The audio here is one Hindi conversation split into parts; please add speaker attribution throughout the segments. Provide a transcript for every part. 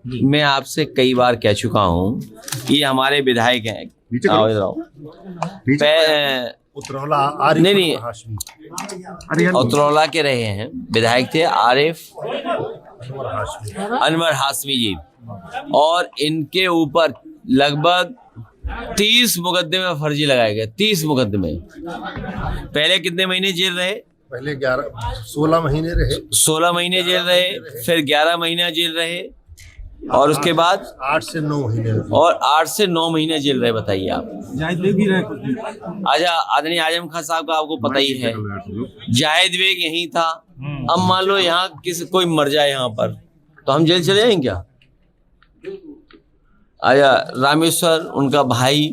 Speaker 1: मैं आपसे कई बार कह चुका हूँ, ये हमारे विधायक हैं। आओ इधर आओ। नहीं, उतरौला के रहे हैं, विधायक थे आरिफ अनवर हाशमी जी, और इनके ऊपर लगभग 30 मुकदमे फर्जी लगाए गए। 30 मुकदमे। पहले कितने महीने जेल रहे?
Speaker 2: पहले 16 महीने रहे।
Speaker 1: 16 महीने जेल रहे, फिर 11 महीना जेल रहे, और उसके बाद
Speaker 2: 8 से 9 महीने,
Speaker 1: और 8 से 9 महीने जेल रहे। बताइए आप।
Speaker 3: जाहिद बेग भी रहे।
Speaker 1: अच्छा, आदरणीय आजम खान साहब का आपको पता ही है, जाहिद बेग यहीं था। अब मान लो यहाँ कोई मर जाए यहाँ पर, तो हम जेल चले जाएंगे क्या? आया रामेश्वर, उनका भाई,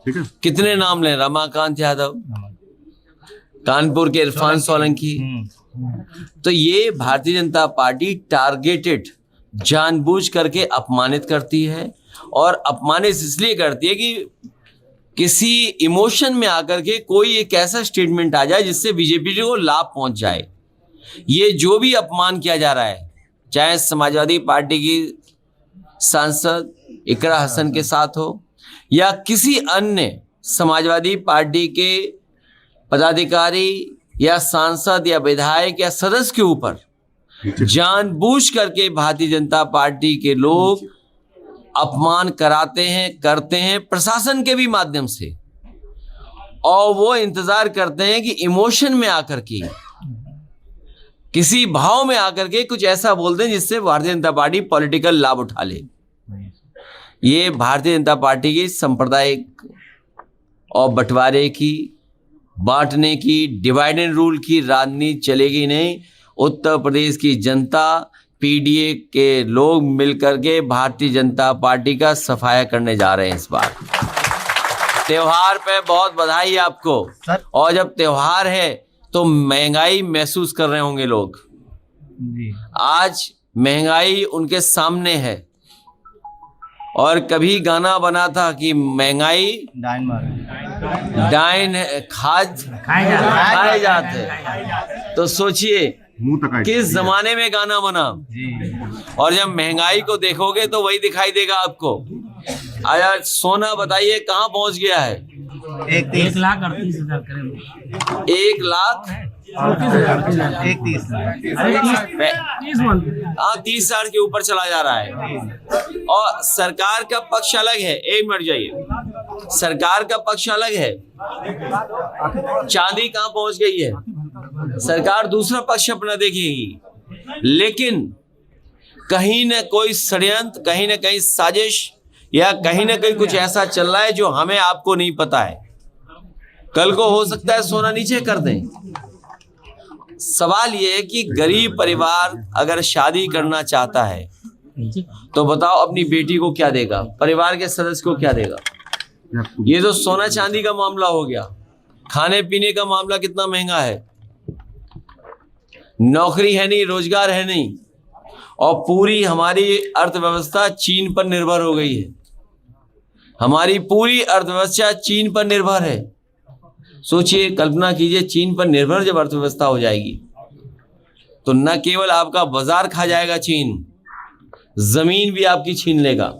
Speaker 1: कितने नाम लें, रमाकांत यादव, कानपुर के इरफान सोलंकी। तो ये भारतीय जनता पार्टी टारगेटेड जानबूझ करके अपमानित करती है, और अपमानित इसलिए करती है कि किसी इमोशन में आकर के कोई एक ऐसा स्टेटमेंट आ जाए जिससे बीजेपी को लाभ पहुंच जाए। ये जो भी अपमान किया जा रहा है, चाहे समाजवादी पार्टी की सांसद इकरा हसन के साथ हो, या किसी अन्य समाजवादी पार्टी के पदाधिकारी या सांसद या विधायक या सदस्य के ऊपर जानबूझ करके भारतीय जनता पार्टी के लोग अपमान कराते हैं, करते हैं, प्रशासन के भी माध्यम से, और वो इंतजार करते हैं कि इमोशन में आकर के, किसी भाव में आकर के कुछ ऐसा बोल दें जिससे भारतीय जनता पार्टी पॉलिटिकल लाभ उठा ले। ये भारतीय जनता पार्टी की सांप्रदायिक और बंटवारे की, बांटने की, डिवाइड एंड रूल की राजनीति चलेगी नहीं। उत्तर प्रदेश की जनता, पीडीए के लोग मिलकर के भारतीय जनता पार्टी का सफाया करने जा रहे हैं इस बार। त्योहार पे बहुत बधाई आपको। और जब त्योहार है तो महंगाई महसूस कर रहे होंगे लोग। आज महंगाई उनके सामने है, और कभी गाना बना था कि महंगाई डाइन खाए जाते। तो सोचिए किस जमाने में गाना बना। और जब महंगाई को देखोगे तो वही दिखाई देगा आपको। आया सोना बताइए कहाँ पहुंच गया है?
Speaker 3: 1,38,000 करें।
Speaker 1: 30,000 के ऊपर चला जा रहा है। और सरकार का पक्ष अलग है। एक मिनट जाइए, सरकार का पक्ष अलग है। चांदी कहाँ पहुंच गई है? सरकार दूसरा पक्ष अपना देखेगी, लेकिन कहीं न कोई षड्यंत्र, कहीं न कहीं साजिश, या कहीं न कहीं कुछ ऐसा चल रहा है जो हमें आपको नहीं पता है। कल को हो सकता है सोना नीचे कर दें। सवाल ये है कि गरीब परिवार अगर शादी करना चाहता है तो बताओ अपनी बेटी को क्या देगा, परिवार के सदस्य को क्या देगा? ये तो सोना चांदी का मामला हो गया। खाने पीने का मामला कितना महंगा है, नौकरी है नहीं, रोजगार है नहीं, और पूरी हमारी अर्थव्यवस्था चीन पर निर्भर हो गई है। हमारी पूरी अर्थव्यवस्था चीन पर निर्भर है। सोचिए, कल्पना कीजिए, चीन पर निर्भर जब अर्थव्यवस्था हो जाएगी तो न केवल आपका बाजार खा जाएगा चीन, जमीन भी आपकी छीन लेगा।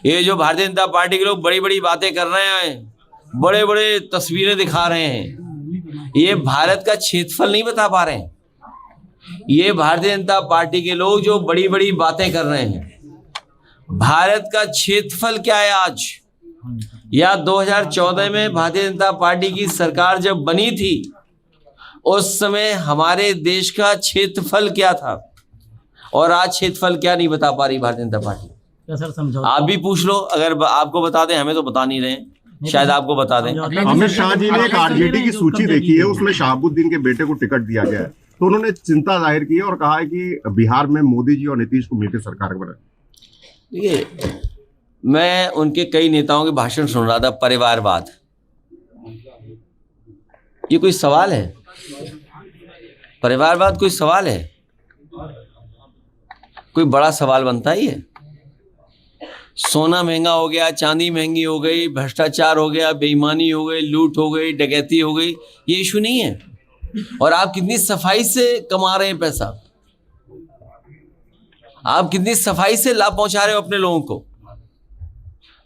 Speaker 1: ये जो भारतीय जनता पार्टी के लोग बड़ी बड़ी बातें कर रहे हैं, बड़े बड़े तस्वीरें दिखा रहे हैं, ये भारत का क्षेत्रफल नहीं बता पा रहे हैं। ये भारतीय जनता पार्टी के लोग जो बड़ी बड़ी बातें कर रहे हैं, भारत का क्षेत्रफल क्या है आज, या 2014 में भारतीय जनता पार्टी की सरकार जब बनी थी उस समय हमारे देश का क्षेत्रफल क्या था, और आज क्षेत्रफल क्या नहीं बता पा रही भारतीय जनता पार्टी।
Speaker 3: सर समझो,
Speaker 1: आप भी पूछ लो, अगर आपको बता दें, हमें तो बता नहीं रहे, शायद आपको बता दें।
Speaker 4: अमित शाह जी ने एक आरजेडी की सूची देखी है, उसमें शहाबुद्दीन के बेटे को टिकट दिया गया है, तो उन्होंने चिंता जाहिर की है और कहा है कि बिहार में मोदी जी और नीतीश को मिलकर सरकार बनाए।
Speaker 1: देखिए, मैं उनके कई नेताओं के भाषण सुन रहा था। परिवारवाद, ये कोई सवाल है? परिवारवाद कोई सवाल है? कोई बड़ा सवाल बनता ही है? सोना महंगा हो गया, चांदी महंगी हो गई, भ्रष्टाचार हो गया, बेईमानी हो गई, लूट हो गई, डकैती हो गई, ये इशू नहीं है। और आप कितनी सफाई से कमा रहे हैं पैसा। आप कितनी सफाई से लाभ पहुंचा रहे हो अपने लोगों को।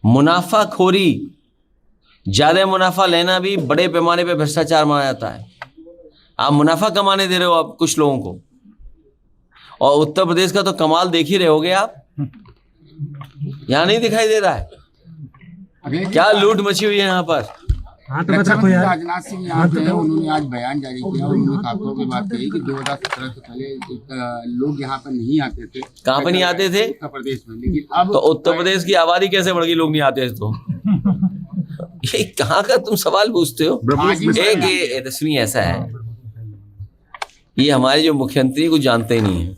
Speaker 1: मुनाफाखोरी, ज्यादा मुनाफा लेना भी बड़े पैमाने पे भ्रष्टाचार माना जाता है। आप मुनाफा कमाने दे रहे हो आप कुछ लोगों को। और उत्तर प्रदेश का तो कमाल देख ही रहे होगे आप, यहाँ नहीं दिखाई दे रहा है क्या लूट मची हुई है यहाँ पर।
Speaker 3: हाँ तो बता कोई यार।
Speaker 5: राजनाथ सिंह यहाँ पे उन्होंने आज बयान जारी किया और उन्होंने खासतौर पे बात कही कि 2017 से पहले लोग यहाँ पर नहीं आते थे।
Speaker 1: कहाँ पर नहीं आते थे?
Speaker 5: उत्तर प्रदेश में। लेकिन अब
Speaker 1: तो उत्तर प्रदेश की आबादी कैसे बढ़ गई, लोग नहीं आते तो? ये कहाँ का तुम सवाल पूछते हो। एक रश्मि ऐसा है, ये हमारे जो मुख्यमंत्री कुछ जानते ही नहीं है।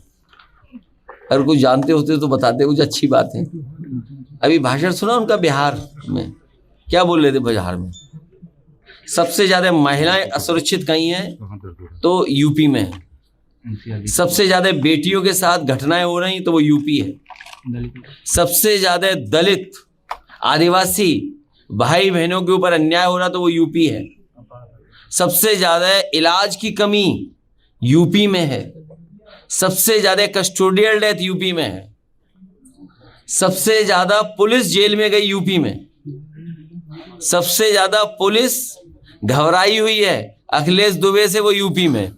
Speaker 1: अगर कुछ जानते होते तो बताते, कुछ अच्छी बात है। अभी भाषण सुना उनका बिहार में, क्या बोल रहे थे बिहार में? सबसे ज्यादा महिलाएं असुरक्षित कहीं हैं तो यूपी में है। सबसे ज्यादा बेटियों के साथ घटनाएं हो रही तो वो यूपी है। सबसे ज्यादा दलित आदिवासी भाई बहनों के ऊपर अन्याय हो रहा तो वो यूपी है। सबसे ज्यादा इलाज की कमी यूपी में है। सबसे ज्यादा कस्टोडियल डेथ यूपी में है। सबसे ज्यादा पुलिस जेल में गई यूपी में। सबसे ज्यादा पुलिस घबराई हुई है अखिलेश दुबे से, वो यूपी में।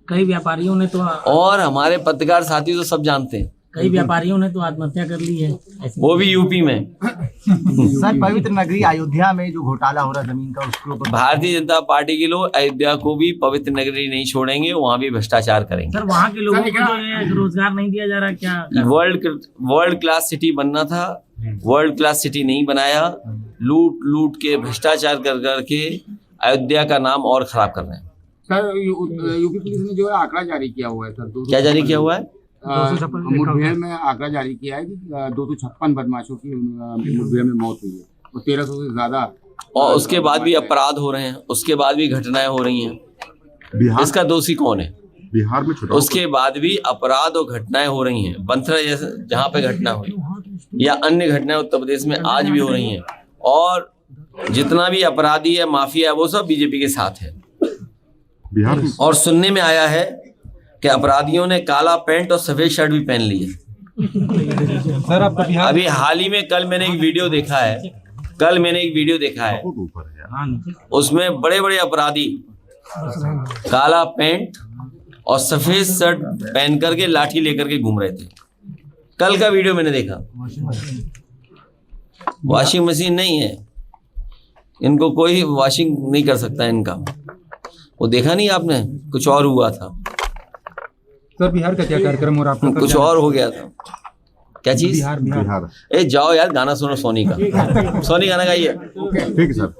Speaker 3: कई व्यापारियों ने तो
Speaker 1: और हमारे पत्रकार साथी तो सब जानते हैं,
Speaker 3: कई व्यापारियों ने तो आत्महत्या कर ली है।
Speaker 1: वो भी यूपी में।
Speaker 6: सर, पवित्र नगरी अयोध्या में जो घोटाला हो रहा जमीन का, उसके ऊपर
Speaker 1: भारतीय जनता पार्टी के लोग अयोध्या को भी पवित्र नगरी नहीं छोड़ेंगे, वहां भी भ्रष्टाचार करेंगे।
Speaker 3: सर वहाँ के लोगों को तो ये रोजगार नहीं दिया जा रहा क्या?
Speaker 1: वर्ल्ड क्लास सिटी बनना था, वर्ल्ड क्लास सिटी नहीं बनाया। लूट के भ्रष्टाचार कर करके अयोध्या का नाम और खराब कर रहे हैं।
Speaker 5: सर यूपी पुलिस ने जो है आंकड़ा जारी किया हुआ है सर।
Speaker 1: क्या जारी किया हुआ है?
Speaker 5: मुठभेड़ में आंकड़ा जारी किया है कि 256 बदमाशों की मुठभेड़ में मौत हुई है और 1300 से ज्यादा।
Speaker 1: और उसके बाद भी अपराध हो रहे हैं, उसके बाद भी घटनाएं हो रही हैं।
Speaker 4: बिहार
Speaker 1: इसका दोषी कौन है?
Speaker 4: बिहार में चुनाव
Speaker 1: उसके बाद भी अपराध और घटनाएं हो रही हैं। बंथरा जैसे जहाँ पे घटना हुई या अन्य घटनाएं उत्तर प्रदेश में आज भी हो रही हैं। और जितना भी अपराधी है, माफिया है, वो सब बीजेपी के साथ है।
Speaker 4: बिहार में
Speaker 1: और सुनने में आया है कि अपराधियों ने काला पैंट और सफेद शर्ट भी पहन ली है।
Speaker 3: सर आपका बिहार
Speaker 1: अभी हाल ही में कल मैंने एक वीडियो देखा है,
Speaker 4: बहुत ऊपर है यार।
Speaker 1: उसमें बड़े बड़े अपराधी काला पैंट और सफेद शर्ट पहन करके लाठी लेकर के घूम रहे थे। कल का वीडियो मैंने देखा। वॉशिंग मशीन नहीं है, इनको कोई वॉशिंग नहीं कर सकता इनका। वो देखा नहीं आपने, कुछ और हुआ था।
Speaker 7: सर बिहार का क्या कार्यक्रम हो रहा है?
Speaker 1: कुछ और हो गया था। क्या चीज?
Speaker 4: बिहार
Speaker 1: ए जाओ यार, गाना सुनो सोनी का। सोनी गाना गाइए।
Speaker 4: ठीक है सर।